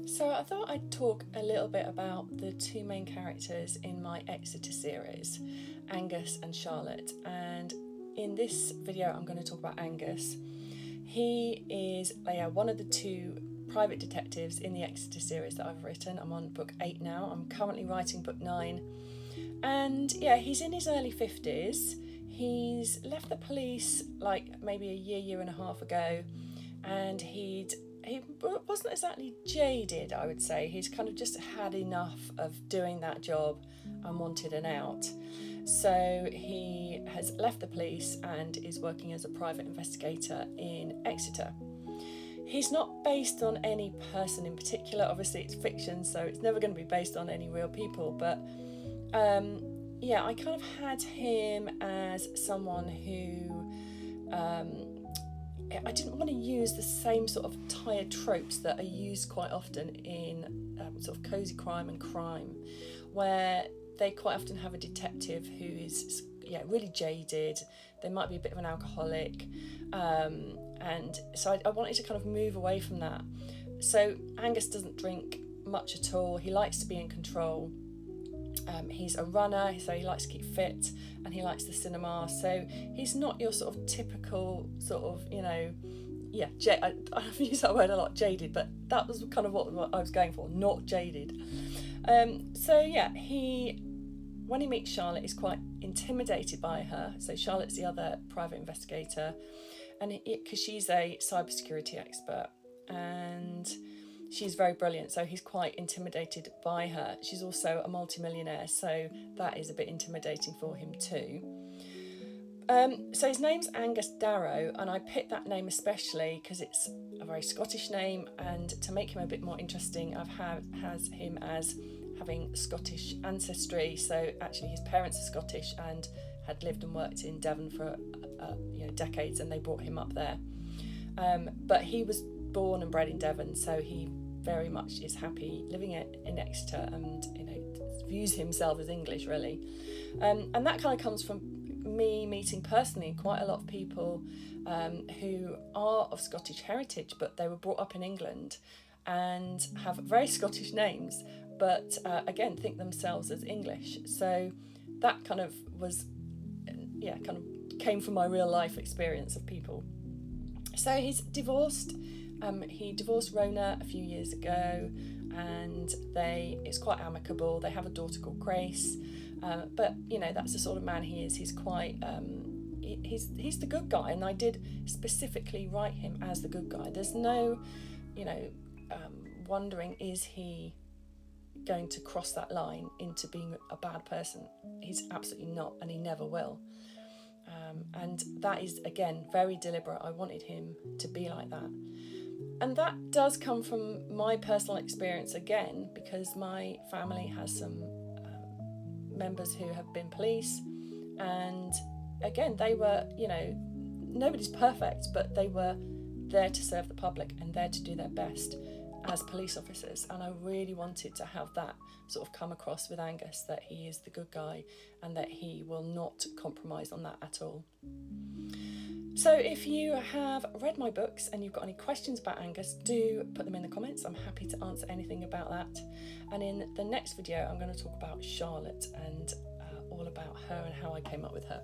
So I thought I'd talk a little bit about the two main characters in my Exeter series, Angus and Charlotte. And in this video I'm going to talk about Angus. He is one of the two private detectives in the Exeter series that I've written. I'm on book 8 now. I'm currently writing book 9. And yeah, he's in his early 50s. He's left the police like maybe a year and a half ago, and he wasn't exactly jaded, I would say. He's kind of just had enough of doing that job and wanted an out. So he has left the police and is working as a private investigator in Exeter. He's not based on any person in particular. Obviously it's fiction, so it's never going to be based on any real people, but I kind of had him as someone who I didn't want to use the same sort of tired tropes that are used quite often in sort of cosy crime and crime, where they quite often have a detective who is really jaded. They might be a bit of an alcoholic, and so I wanted to kind of move away from that. So Angus doesn't drink much at all. He likes to be in control. He's a runner, so he likes to keep fit, and he likes the cinema. So he's not your sort of typical sort of, I've used that word a lot, jaded, but that was kind of what I was going for, not jaded. When he meets Charlotte, he's quite intimidated by her. So Charlotte's the other private investigator, and because she's a cybersecurity expert, and she's very brilliant, so he's quite intimidated by her. She's also a multimillionaire, so that is a bit intimidating for him too. So his name's Angus Darrow, and I picked that name especially because it's a very Scottish name, and to make him a bit more interesting, has him as having Scottish ancestry. So actually his parents are Scottish and had lived and worked in Devon for decades, and they brought him up there. But he was born and bred in Devon, so he very much is happy living in Exeter, and views himself as English really, and that kind of comes from me meeting personally quite a lot of people who are of Scottish heritage, but they were brought up in England and have very Scottish names, but again think themselves as English. So that kind of came from my real life experience of people. So he's divorced. He divorced Rona a few years ago, and it's quite amicable. They have a daughter called Grace, but that's the sort of man he is. He's quite he's the good guy, and I did specifically write him as the good guy. There's no wondering, is he going to cross that line into being a bad person? He's absolutely not, and he never will. And that is, again, very deliberate. I wanted him to be like that. And that does come from my personal experience again, because my family has some members who have been police, and again, they were, nobody's perfect, but they were there to serve the public and there to do their best as police officers. And I really wanted to have that sort of come across with Angus, that he is the good guy and that he will not compromise on that at all. So if you have read my books and you've got any questions about Angus, do put them in the comments. I'm happy to answer anything about that. And in the next video, I'm going to talk about Charlotte and all about her and how I came up with her.